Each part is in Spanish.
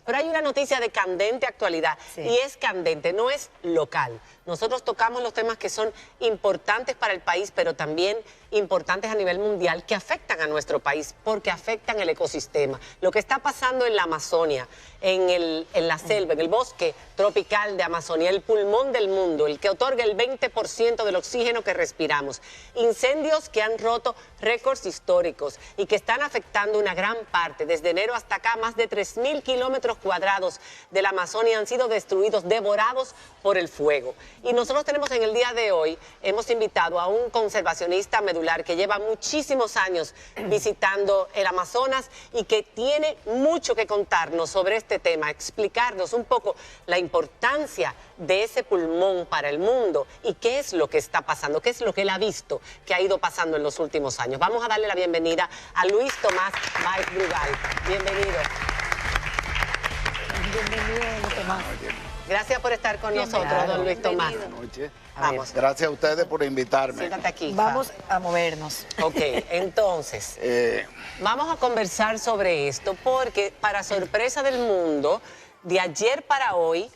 Pero hay una noticia de candente actualidad, y es candente, no es local. Nosotros tocamos los temas que son importantes para el país, pero también importantes a nivel mundial, que afectan a nuestro país, porque afectan el ecosistema. Lo que está pasando en la Amazonia, en la selva, en el bosque tropical de Amazonia, el pulmón del mundo, el que otorga el 20% del oxígeno que respiramos. Incendios que han roto récords históricos y que están afectando una gran parte. Desde enero hasta acá, más de 3.000 kilómetros cuadrados de la Amazonia han sido destruidos, devorados por el fuego. Y nosotros tenemos en el día de hoy, hemos invitado a un conservacionista medular que lleva muchísimos años visitando el Amazonas y que tiene mucho que contarnos sobre este tema, explicarnos un poco la importancia de ese pulmón para el mundo y qué es lo que está pasando, qué es lo que él ha visto que ha ido pasando en los últimos años. Vamos a darle la bienvenida a Luis Tomás Báez Brugal. Bienvenido. Bienvenido, Tomás. Gracias por estar con nosotros, don Luis Tomás. Buenas noches. Vamos. Gracias a ustedes por invitarme. Siéntate aquí. Vamos a movernos. Ok, entonces, vamos a conversar sobre esto porque, para sorpresa del mundo, de ayer para hoy,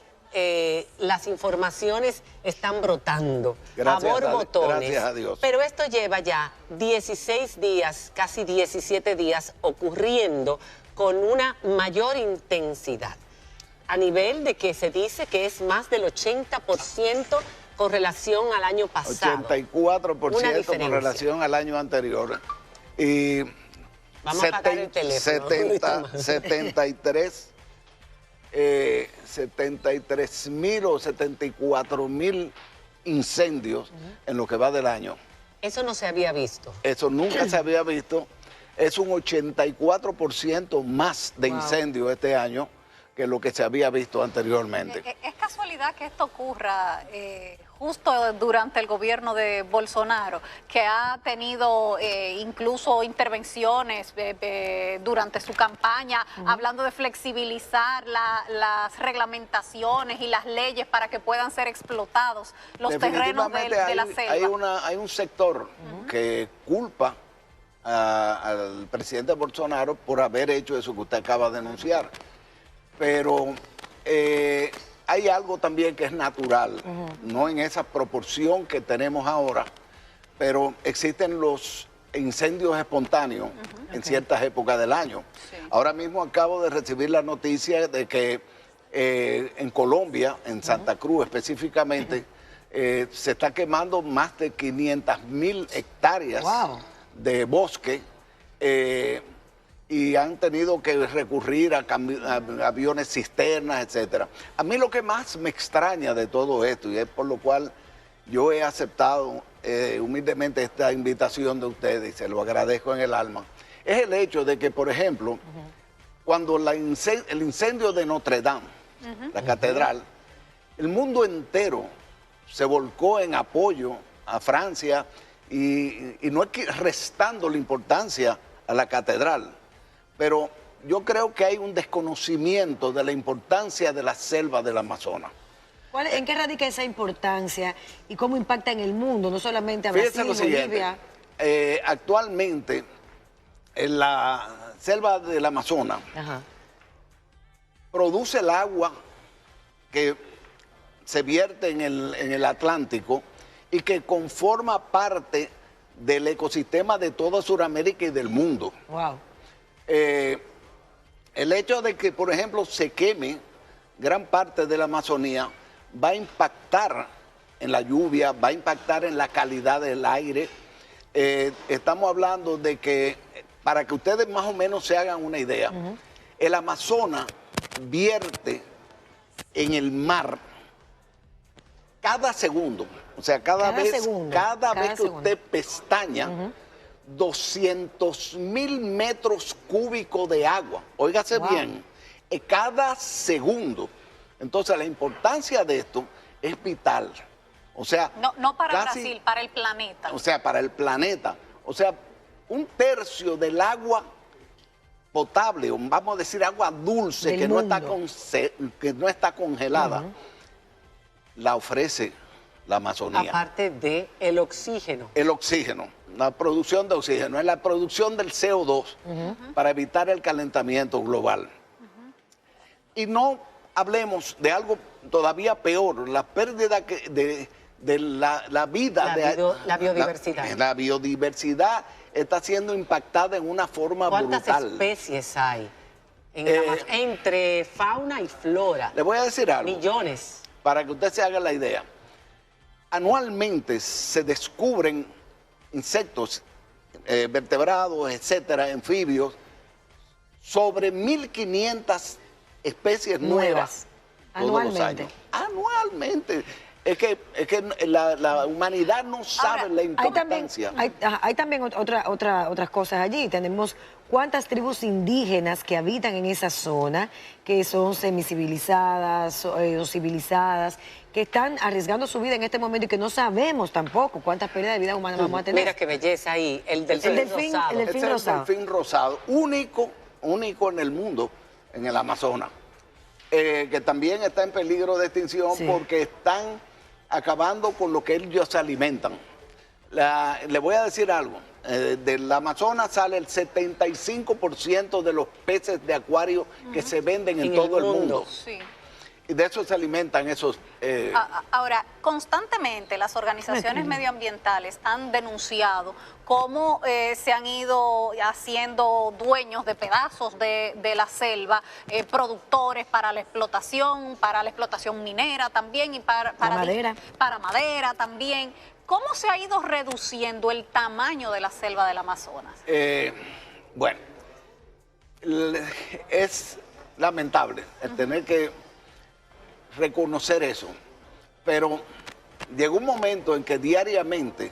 las informaciones están brotando a borbotones. Gracias a Dios. Pero esto lleva ya 16 días, casi 17 días ocurriendo con una mayor intensidad. A nivel de que se dice que es más del 80% con relación al año pasado. 84% con relación al año anterior. Y vamos a apagar el teléfono. 73.000 o 74.000 incendios en lo que va del año. Eso no se había visto. Eso nunca se había visto. Es un 84% más de incendios este año que lo que se había visto anteriormente. ¿Es casualidad que esto ocurra justo durante el gobierno de Bolsonaro, que ha tenido incluso intervenciones durante su campaña, hablando de flexibilizar las reglamentaciones y las leyes para que puedan ser explotados los terrenos de la selva? Hay un sector que culpa al presidente Bolsonaro por haber hecho eso que usted acaba de anunciar. Pero hay algo también que es natural, no en esa proporción que tenemos ahora, pero existen los incendios espontáneos en ciertas épocas del año. Sí. Ahora mismo acabo de recibir la noticia de que en Colombia, en Santa Cruz específicamente, se está quemando más de 500.000 hectáreas de bosque. Y han tenido que recurrir a aviones cisternas, etcétera. A mí lo que más me extraña de todo esto, y es por lo cual yo he aceptado humildemente esta invitación de ustedes, y se lo agradezco en el alma, es el hecho de que, por ejemplo, cuando el incendio de Notre Dame, la catedral, el mundo entero se volcó en apoyo a Francia, y no es que restando la importancia a la catedral, pero yo creo que hay un desconocimiento de la importancia de la selva del Amazonas. ¿En qué radica esa importancia y cómo impacta en el mundo, no solamente a Brasil, Bolivia? Actualmente, en la selva del Amazonas, produce el agua que se vierte en el Atlántico y que conforma parte del ecosistema de toda Sudamérica y del mundo. Wow. El hecho de que, por ejemplo, se queme gran parte de la Amazonía va a impactar en la lluvia, va a impactar en la calidad del aire. Estamos hablando de que, para que ustedes más o menos se hagan una idea, el Amazonas vierte en el mar cada segundo, o sea, cada vez que usted pestaña, 200.000 metros cúbicos de agua. Óigase bien, cada segundo. Entonces, la importancia de esto es vital. O sea, no para Brasil, para el planeta. O sea, para el planeta. O sea, 1/3 del agua potable, o vamos a decir agua dulce, que no está congelada, la ofrece la Amazonía. Aparte del oxígeno. El oxígeno. La producción de oxígeno, es la producción del CO2 para evitar el calentamiento global. Y no hablemos de algo todavía peor, la pérdida de la vida. La biodiversidad. La biodiversidad está siendo impactada en una forma brutal. ¿Cuántas especies hay entre fauna y flora? Le voy a decir algo. Millones. Para que usted se haga la idea. Anualmente se descubren insectos, vertebrados, etcétera, anfibios, sobre 1.500 especies nuevas todos los años. Anualmente. Es que la humanidad no sabe la importancia. Hay también otras cosas allí. Tenemos cuántas tribus indígenas que habitan en esa zona, que son semicivilizadas o civilizadas, que están arriesgando su vida en este momento y que no sabemos tampoco cuántas pérdidas de vida humana vamos a tener. Mira qué belleza ahí, el delfín rosado. El delfín rosado. El delfín rosado, único en el mundo, en el Amazonas, que también está en peligro de extinción porque están acabando con lo que ellos se alimentan. Le voy a decir algo, del Amazonas sale el 75% de los peces de acuario que se venden en todo el mundo. Sí. Y de eso se alimentan esos... Ahora, constantemente las organizaciones medioambientales han denunciado cómo se han ido haciendo dueños de pedazos de la selva, productores para la explotación minera también y para madera también. ¿Cómo se ha ido reduciendo el tamaño de la selva del Amazonas? Bueno, es lamentable el tener que reconocer eso, pero llegó un momento en que diariamente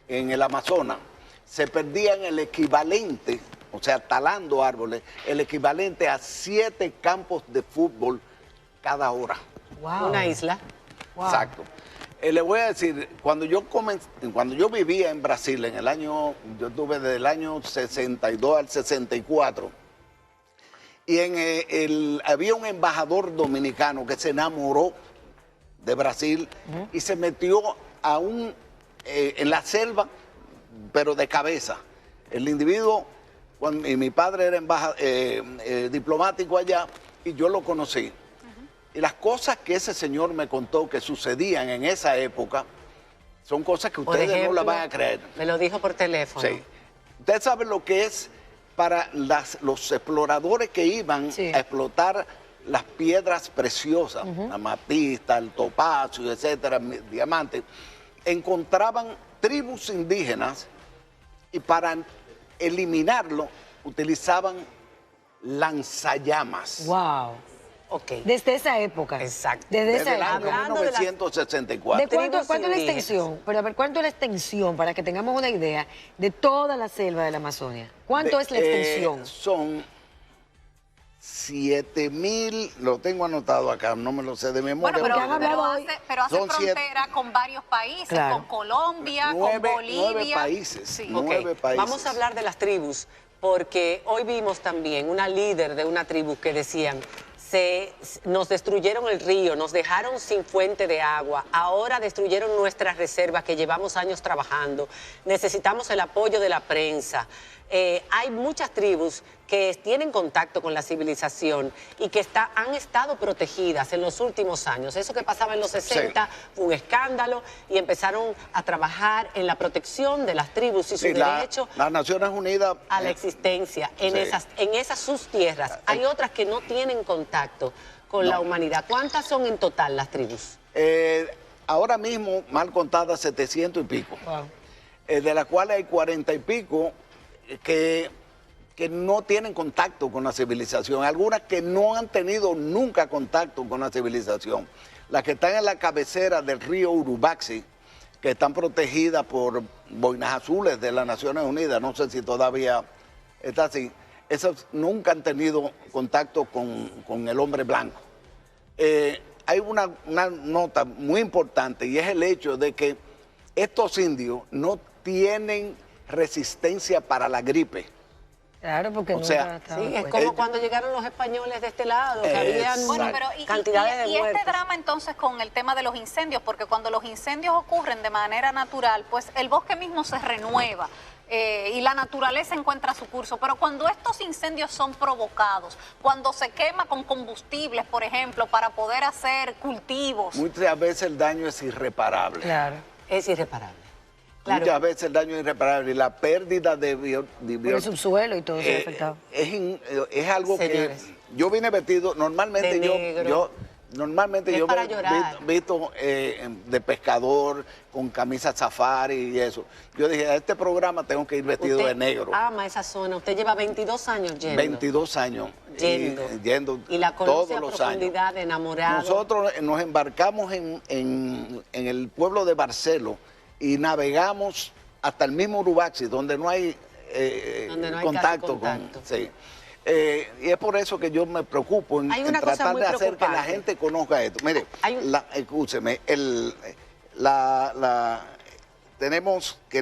en el Amazonas se perdían el equivalente, o sea, talando árboles, el equivalente a 7 campos de fútbol cada hora. Wow. Una isla. Wow. Exacto. Le voy a decir, cuando yo vivía en Brasil, yo estuve desde el año 62 al 64, y había un embajador dominicano que se enamoró de Brasil y se metió en la selva, pero de cabeza. El individuo, y mi padre era diplomático allá, y yo lo conocí. Y las cosas que ese señor me contó que sucedían en esa época son cosas que ustedes no las van a creer. Me lo dijo por teléfono. Sí. Usted sabe lo que es para los exploradores que iban a explotar las piedras preciosas, la amatista, el topacio, etcétera, diamantes, encontraban tribus indígenas y para eliminarlo utilizaban lanzallamas. Wow. Okay. Desde esa época. Exacto. Desde el año 1964. ¿Cuánto es la extensión? Pero a ver, ¿cuánto es la extensión? Para que tengamos una idea de toda la selva de la Amazonia. ¿Cuánto es la extensión? Son 7.000, lo tengo anotado acá, no me lo sé de memoria. Bueno, pero hace frontera con varios países, con Colombia, con Bolivia. 9 países. Sí. 9 países. Vamos a hablar de las tribus, porque hoy vimos también una líder de una tribu que decían: nos destruyeron el río, nos dejaron sin fuente de agua, ahora destruyeron nuestras reservas que llevamos años trabajando, necesitamos el apoyo de la prensa. Hay muchas tribus que tienen contacto con la civilización y que han estado protegidas en los últimos años. Eso que pasaba en los 60 fue un escándalo y empezaron a trabajar en la protección de las tribus y su derecho las Naciones Unidas a la existencia en esas sus tierras. Hay otras que no tienen contacto con la humanidad. ¿Cuántas son en total las tribus? Ahora mismo, mal contadas, 700 y pico. Wow. De las cuales hay 40 y pico que no tienen contacto con la civilización, algunas que no han tenido nunca contacto con la civilización. Las que están en la cabecera del río Urubaxi, que están protegidas por boinas azules de las Naciones Unidas, no sé si todavía está así, esas nunca han tenido contacto con el hombre blanco. Hay una nota muy importante y es el hecho de que estos indios no tienen resistencia para la gripe. Claro, porque es como cuando llegaron los españoles de este lado, que habían cantidades de muertos. Y este drama entonces con el tema de los incendios, porque cuando los incendios ocurren de manera natural, pues el bosque mismo se renueva. y la naturaleza encuentra su curso, pero cuando estos incendios son provocados, cuando se quema con combustibles, por ejemplo, para poder hacer cultivos. Muchas veces el daño es irreparable. Claro. Es irreparable. Claro. Muchas veces el daño es irreparable y la pérdida de Por el subsuelo y todo se ha afectado. es algo Señores. que yo vine vestido, normalmente De negro. yo normalmente Es yo para me llorar. visto de pescador, con camisa safari y eso. Yo dije, a este programa tengo que ir vestido Usted de negro. ama esa zona. Usted lleva 22 años yendo. 22 años. Yendo. Y Y la conoce todos a los profundidad, años. enamorado. Nosotros nos embarcamos en el pueblo de Barcelo y navegamos hasta el mismo Urubaxi, donde no hay, Donde no hay contacto. casi contacto. Sí. Y es por eso que yo me preocupo en Hay una cosa tratar muy de hacer que la preocupante. gente conozca esto. Mire, Hay un- escúcheme, tenemos que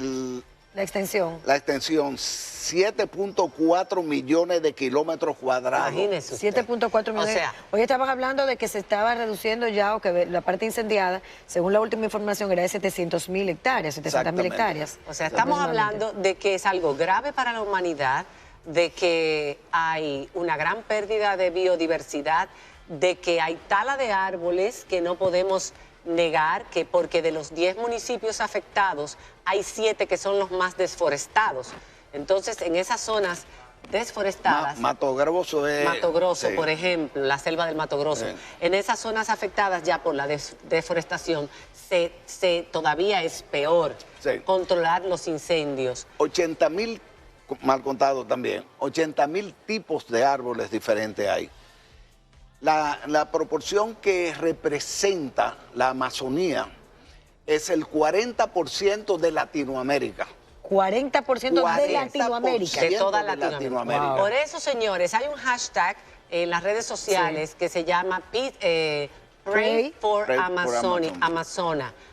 La extensión. la extensión 7.4 millones de kilómetros cuadrados. Imagínese usted. 7.4 millones. O sea, Hoy estaban hablando de que se estaba reduciendo ya, o que la parte incendiada, según la última información, era de 700.000 hectáreas, 700.000 Exactamente. hectáreas. o sea, estamos aproximadamente. hablando de que es algo grave para la humanidad, de que hay una gran pérdida de biodiversidad, de que hay tala de árboles que no podemos negar, que porque de los 10 municipios afectados hay 7 que son los más desforestados. Entonces, en esas zonas desforestadas, Mato Grosso es... Mato Grosso, sí. por ejemplo, la selva del Mato Grosso. Sí. En esas zonas afectadas ya por la deforestación, todavía es peor Sí. controlar los incendios. 80.000, mal contado también, 80.000 tipos de árboles diferentes hay. La proporción que representa la Amazonía es el 40% de Latinoamérica. 40% de Latinoamérica. De toda de Latinoamérica. Wow. Por eso, señores, hay un hashtag en las redes sociales que se llama Pray for Pray for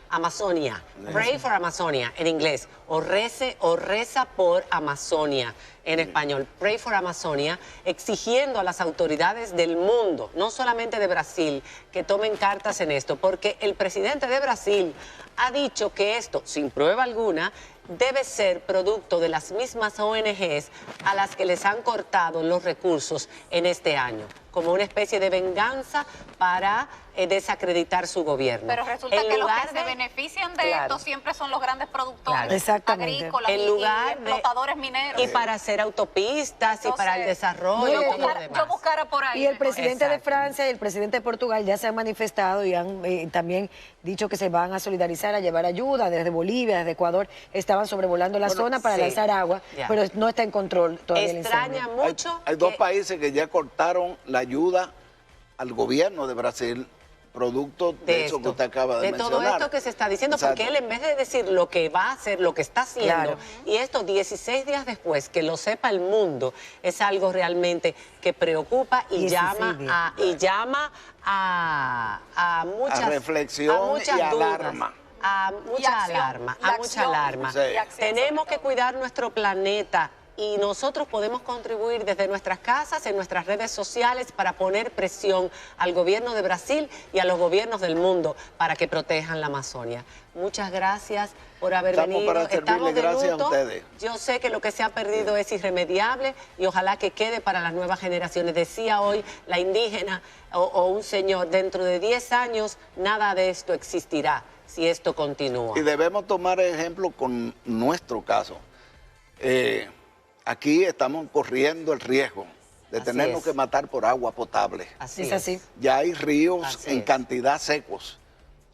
Amazonia. Pray for Amazonia en inglés. O reza por Amazonia en español. Pray for Amazonia, exigiendo a las autoridades del mundo, no solamente de Brasil, que tomen cartas en esto, porque el presidente de Brasil ha dicho que esto, sin prueba alguna, debe ser producto de las mismas ONGs a las que les han cortado los recursos en este año, como una especie de venganza para desacreditar su gobierno. Pero resulta En que los lugar que de- se benefician de Claro. esto siempre son los grandes productores Claro. Exactamente. agrícolas En y lugar de- explotadores mineros. Y para hacer autopistas y para el Entonces, desarrollo no, y todo lo yo demás. buscara por ahí. Y el mejor. presidente de Exacto. Francia y el presidente de Portugal ya se han manifestado y han también dicho que se van a solidarizar, a llevar ayuda desde Bolivia, desde Ecuador. Estaban sobrevolando la Bueno, zona para sí. lanzar agua, Ya. pero no está en control todavía el Extraña incendio. mucho. Hay dos que- países que ya cortaron la ayuda al gobierno de Brasil, producto de eso que usted acaba de mencionar. todo esto que se está diciendo, Exacto. porque él en vez de decir lo que va a hacer, lo que está haciendo, Claro. y esto 16 días después, que lo sepa el mundo, es algo realmente que preocupa y 16 llama a muchas A reflexión a muchas y dudas, alarma. a Y mucha acción, alarma, y a mucha acción. alarma. Sí. Y acción Tenemos sobre que cuidar nuestro planeta y nosotros podemos contribuir desde nuestras casas, en nuestras redes sociales, para poner presión al gobierno de Brasil y a los gobiernos del mundo para que protejan la Amazonia. Muchas gracias por haber Estamos venido. para servirle, Estamos de gracias a luto. ustedes. Yo sé que lo que se ha perdido es irremediable y ojalá que quede para las nuevas generaciones. Decía hoy la indígena o un señor, dentro de 10 años nada de esto existirá si esto continúa. Y debemos tomar ejemplo con nuestro caso. Aquí estamos corriendo el riesgo de Así tenernos es. que matar por agua potable. Así Es así. Ya hay ríos Así en es. cantidad secos.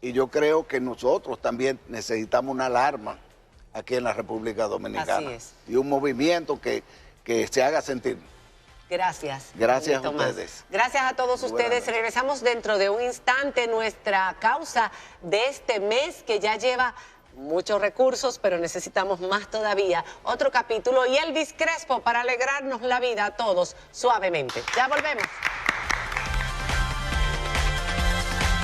Y yo creo que nosotros también necesitamos una alarma aquí en la República Dominicana. Así es. Y un movimiento que se haga sentir. Gracias. Gracias a Tomás. ustedes. Gracias a todos Buenas ustedes. noches. Regresamos dentro de un instante. Nuestra causa de este mes que ya lleva muchos recursos, pero necesitamos más todavía. Otro capítulo y Elvis Crespo para alegrarnos la vida a todos suavemente. Ya volvemos.